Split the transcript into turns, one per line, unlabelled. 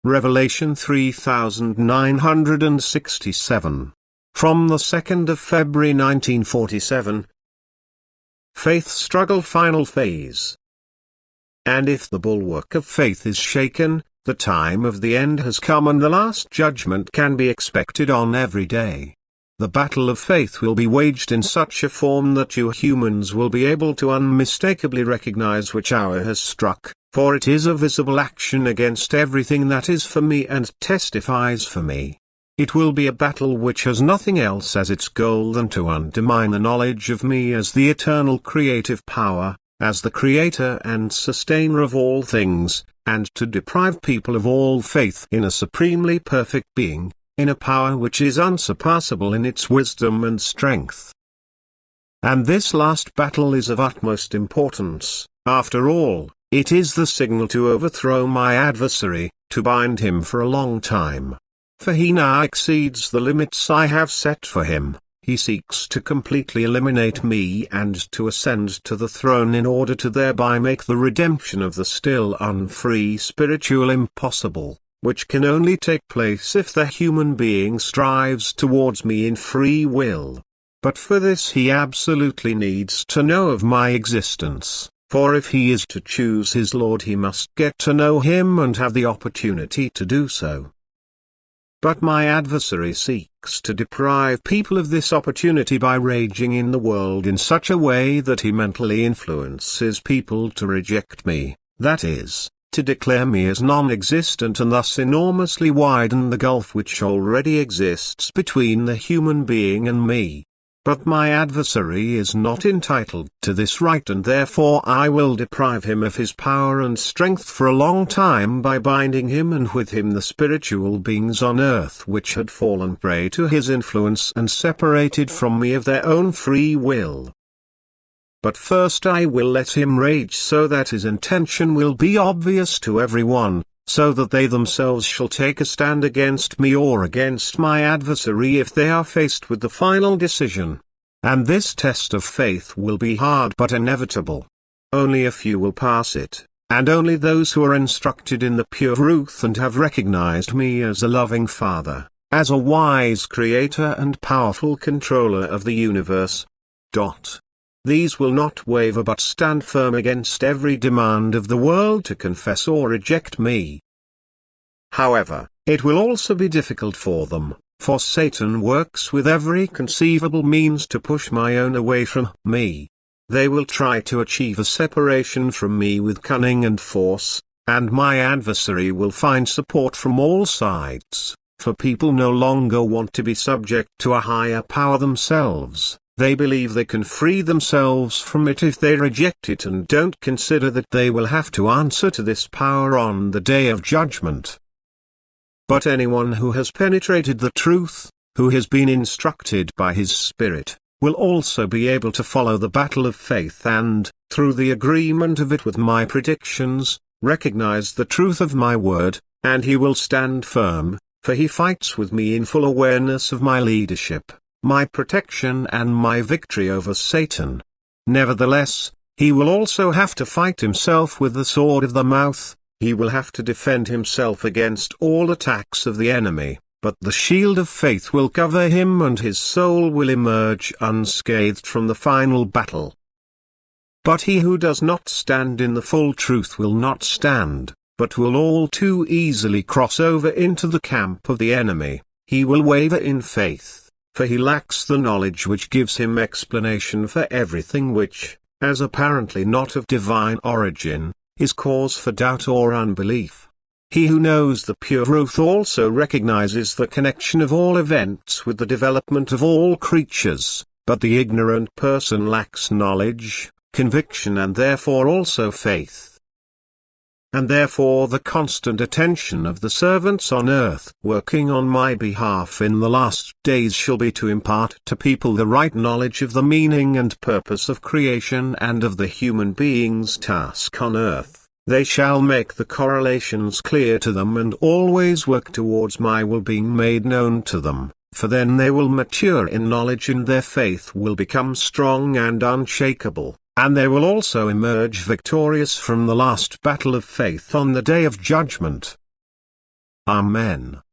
Revelation 3967. From the 2nd of February 1947. Faith struggle final phase. And if the bulwark of faith is shaken, the time of the end has come and the last judgment can be expected on every day. The battle of faith will be waged in such a form that you humans will be able to unmistakably recognize which hour has struck, for it is a visible action against everything that is for me and testifies for me. It will be a battle which has nothing else as its goal than to undermine the knowledge of me as the eternal creative power, as the creator and sustainer of all things, and to deprive people of all faith in a supremely perfect being, in a power which is unsurpassable in its wisdom and strength. And this last battle is of utmost importance. After all, it is the signal to overthrow my adversary, to bind him for a long time. For he now exceeds the limits I have set for him. He seeks to completely eliminate me and to ascend to the throne in order to thereby make the redemption of the still unfree spiritual impossible, which can only take place if the human being strives towards me in free will. But for this he absolutely needs to know of my existence, for if he is to choose his Lord he must get to know him and have the opportunity to do so. But my adversary seeks to deprive people of this opportunity by raging in the world in such a way that he mentally influences people to reject me, that is, to declare me as non-existent and thus enormously widen the gulf which already exists between the human being and me. But my adversary is not entitled to this right and therefore I will deprive him of his power and strength for a long time by binding him and with him the spiritual beings on earth which had fallen prey to his influence and separated from me of their own free will. But first I will let him rage so that his intention will be obvious to everyone, so that they themselves shall take a stand against me or against my adversary if they are faced with the final decision. And this test of faith will be hard but inevitable. Only a few will pass it, and only those who are instructed in the pure truth and have recognized me as a loving Father, as a wise Creator and powerful controller of the universe. These will not waver but stand firm against every demand of the world to confess or reject me. However, it will also be difficult for them, for Satan works with every conceivable means to push my own away from me. They will try to achieve a separation from me with cunning and force, and my adversary will find support from all sides, for people no longer want to be subject to a higher power themselves. They believe they can free themselves from it if they reject it and don't consider that they will have to answer to this power on the day of judgment. But anyone who has penetrated the truth, who has been instructed by his Spirit, will also be able to follow the battle of faith and, through the agreement of it with my predictions, recognize the truth of my word, and he will stand firm, for he fights with me in full awareness of my leadership, my protection and my victory over Satan. Nevertheless, he will also have to fight himself with the sword of the mouth. He will have to defend himself against all attacks of the enemy, but the shield of faith will cover him and his soul will emerge unscathed from the final battle. But he who does not stand in the full truth will not stand, but will all too easily cross over into the camp of the enemy. He will waver in faith, for he lacks the knowledge which gives him explanation for everything which, as apparently not of divine origin, is cause for doubt or unbelief. He who knows the pure truth also recognizes the connection of all events with the development of all creatures, but the ignorant person lacks knowledge, conviction and therefore also faith. And therefore the constant attention of the servants on earth working on my behalf in the last days shall be to impart to people the right knowledge of the meaning and purpose of creation and of the human being's task on earth. They shall make the correlations clear to them and always work towards my will being made known to them, for then they will mature in knowledge and their faith will become strong and unshakable. And they will also emerge victorious from the last battle of faith on the day of judgment. Amen.